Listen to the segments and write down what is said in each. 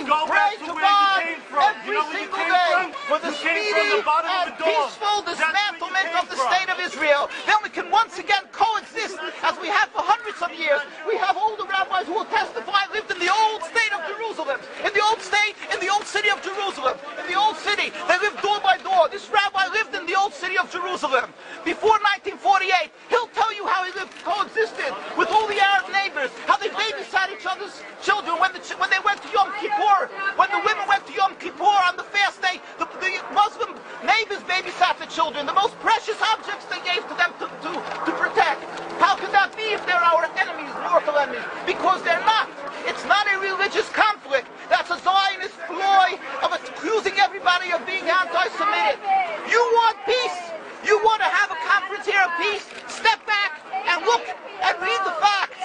pray to God every single day for the speedy and peaceful dismantlement of the state of Israel. Then we can once again coexist as we have for hundreds of years. We have older rabbis who will testify lived in the old state of Jerusalem, in the old state, in the old city of Jerusalem, in the old city. They lived door by door. This rabbi lived in the old city of Jerusalem. Before 1948, he'll tell you how he lived, coexisted with all the Arab neighbors, how they babysat each other's children when they went to Yom Kippur, when the women went to Yom Kippur on the fast day, the Muslim neighbors babysat the children, the most precious objects they gave to them to protect. How could that be if they're our enemies, mortal enemies? Because they're not. It's not a religious conflict. That's a Zionist ploy of accusing everybody of being anti-Semitic. You want peace? You want to have a conference here of peace? Step back and look and read the facts.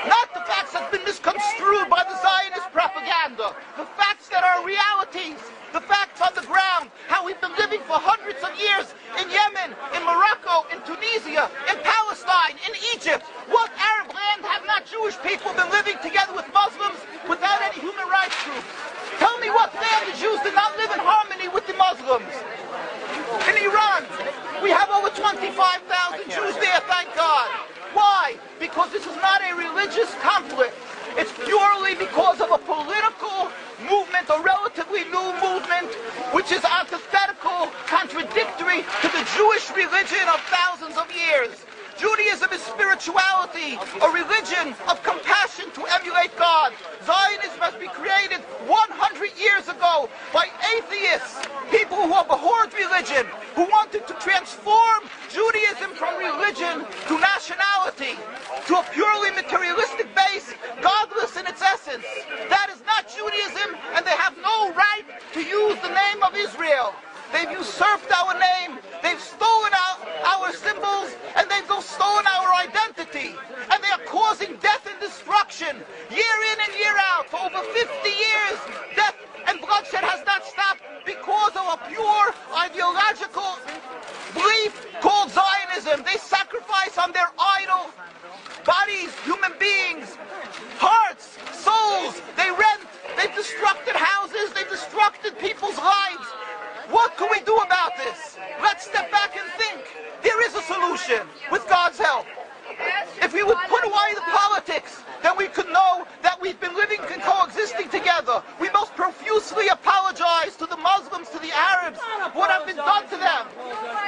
Not the facts that have been misconstrued by the Zionist propaganda. The facts that are realities. The facts on the ground. How we've been living for hundreds of years in Yemen, in Morocco, in Tunisia, in Palestine, in Egypt. What Arab land have not Jewish people been living together with Muslims without any human rights groups? Tell me what land the Jews did not live in harmony with the Muslims. In Iran, we have over 25,000 Jews there, thank God. Why? Because this is not a religious conflict. It's purely because of a political movement, a relatively new movement, which is antithetical, contradictory to the Jewish religion of thousands of years. Judaism is spirituality, a religion of compassion to emulate God. Zionism has been created 100 years ago by atheists, people who abhorred religion, who wanted to transform Judaism from religion to nationality, to a purely materialistic base, godless in its essence. That is not Judaism, and they have no right to use the name of Israel. They've usurped our name, they've stolen our symbols, and they've stolen our identity. And they are causing death and destruction, year in and year out. For over 50 years, death and bloodshed has not stopped because of a pure ideological belief called Zionism. They sacrifice on their idol bodies, human beings, hearts, souls. They rent, they've destructed houses, they've destructed people's lives. What can we do about this? Let's step back and think. There is a solution with God's help. If we would put away the politics, then we could know that we've been living and coexisting together. We most profusely apologize to the Muslims, to the Arabs, for what has been done to them.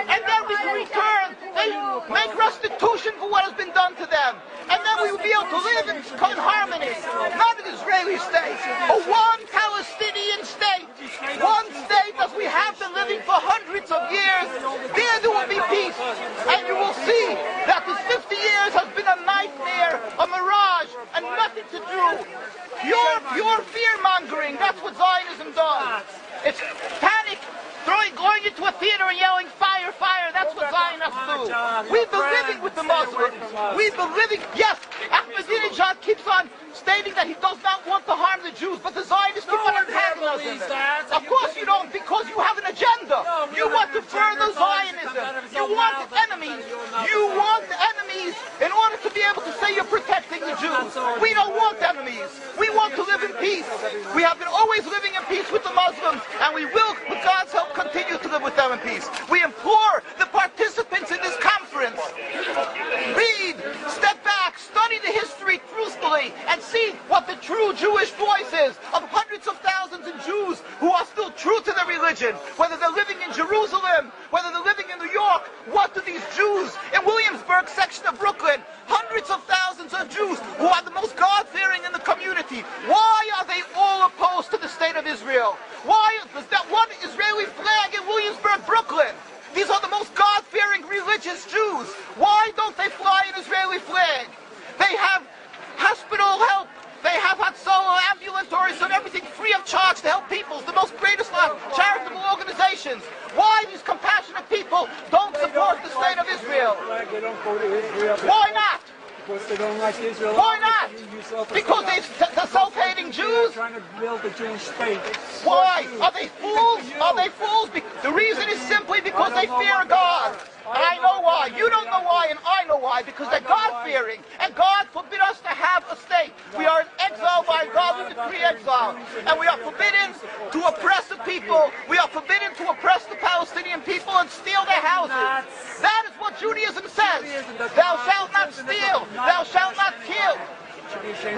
And then we can return, they make restitution for what has been done to them. And then we will be able to live in harmony. Not an Israeli state, but one Palestinian state. One state as we have been living for hundreds of years. There will be peace. And you will see that this 50 years has been a nightmare, a mirage, and nothing to do. Pure fear-mongering, that's what Zionism does. It's panic, going into a theater and yelling, fire, fire, that's what Zionists do. We've been living with the Muslims. We've been living, yes, Ahmadinejad keeps on stating that he does not want to harm the Jews, but the Zionists keep on antagonizing them. Of course you don't, because you have an agenda. You want to further Zionism. You want enemies. You want enemies in order to be able to say you're protecting the Jews. We don't want enemies. We want to live in peace. We have been always living in peace with the Muslims, and we will, with God's help, continue to live with them in peace. We implore the participants in this conference, read, step back, study the history truthfully, and see what the true Jewish voice is of hundreds of thousands of Jews who are still true to their religion, whether they're living in Jerusalem, whether they're living in New York. What do these Jews in Williamsburg section of Brooklyn, hundreds of thousands of Jews who are the most God-fearing in the community, why are they all opposed to the state of Israel? Why is that one Israeli flag in Williamsburg, Brooklyn? These are the most God-fearing religious Jews. Why don't they fly an Israeli flag? They have hospital help. They have Hatzolah, ambulatories, and everything free of charge to help people. The most greatest charitable organizations. Why these compassionate people don't support the state of Israel? Why not? Because they don't like Israel. Why not? Because they're self-hating beating Jews? Trying to build a Jewish state. Why? Are they fools? Are they fools? The reason is simply because they fear God. And I know why. You don't know why, and I know why. Because they're God-fearing. And God forbid us to have a state. We are in exile by God with decree exile. And we are forbidden to oppress the people. We are forbidden to oppress the Palestinian people and steal their houses. That is what Judaism says. Thou shalt not steal. Thou shalt not kill.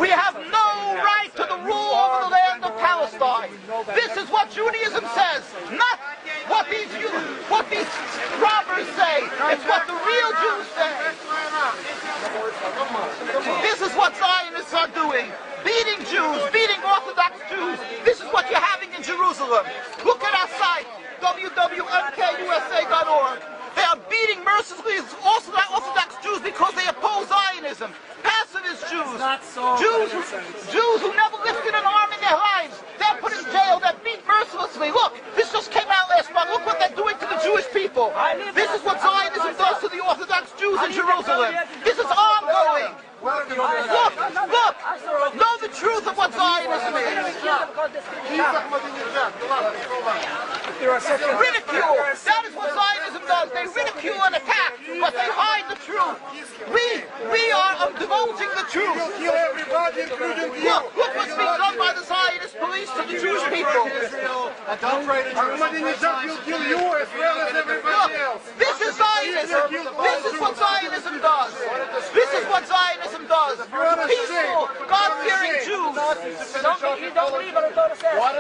We have no right to the rule over the land of Palestine. This is what Judaism says, not what these robbers say. It's what the real Jews say. This is what Zionists are doing. Beating Jews, beating Orthodox Jews. This is what you're having in Jerusalem. Look at our site, www.mkusa.org. They are beating mercilessly Orthodox Jews because they oppose Zionism. Pacifist Jews. Jews who never lifted an arm in their lives. They're put in jail. They're beat mercilessly. Look, this just came out last month. Look what they're doing to the Jewish people. This is what Zionism does to the Orthodox Jews in Jerusalem. This is ongoing. Look, know the truth of what Zionism is. Ridicule. That is what Zionism does. They ridicule and attack, but they hide the truth. We are divulging the truth. Look what's being done by the Zionist police to the Jewish people. Ahmadinejad will kill you as well as everybody else. This is Zionism. This is what Zionism does. This is what Zionism does. Peaceful, God-fearing Jews. What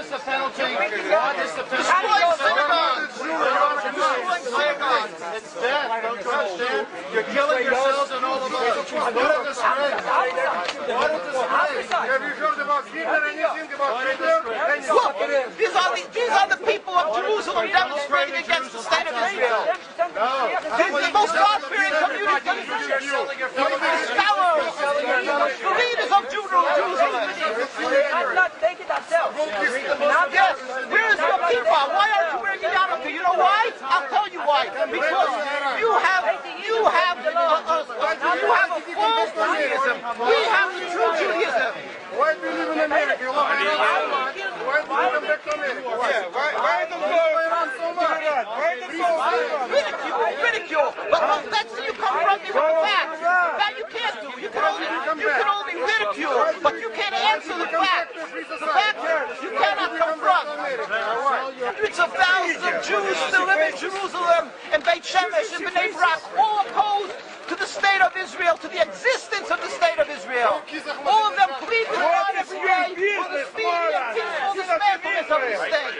is the penalty? Destroying synagogues. It's death. Don't you understand? You're killing yourselves and all of us. What a disgrace. What a disgrace. Have you heard about Hitler? Anything about Hitler? Look, these are the people of Jerusalem demonstrating against the state of Israel. The most God-fearing community. Scholars, the leaders of Jerusalem. Yes, where is your kippah? Why aren't you wearing a yarmulke? You know why? I'll tell you why. Because you have a false Judaism. We have the true Judaism. Why do you live in America? You love America? Why do you come back to America? Why do you go around so much? Ridicule. But that's where you come from with the facts. That you can't do. You can only ridicule, but you can't answer the facts. The facts you cannot confront. Hundreds of thousands of Jews still live in Jerusalem, and Beit Shemesh, and Bnei Brak, all opposed to the state of Israel, to the existence of the state of Israel. All of them plead with God every day for the speedy and peaceful dismantlement of the state.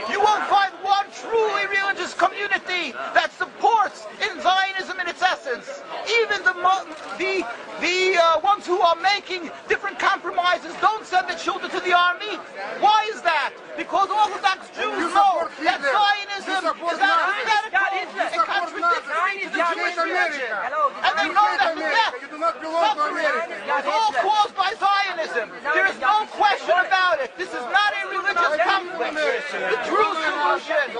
You won't find one truly religious community that supports in Zionism in its essence. Even the ones who are making different compromises don't send their children to the army. Why is that? Because Orthodox Jews know that Zionism is antithetical and contradictory to the Jewish religion. And they know that the death, suffering, is all caused by Zionism. There is no question about it. This is not a religious conflict. The true solution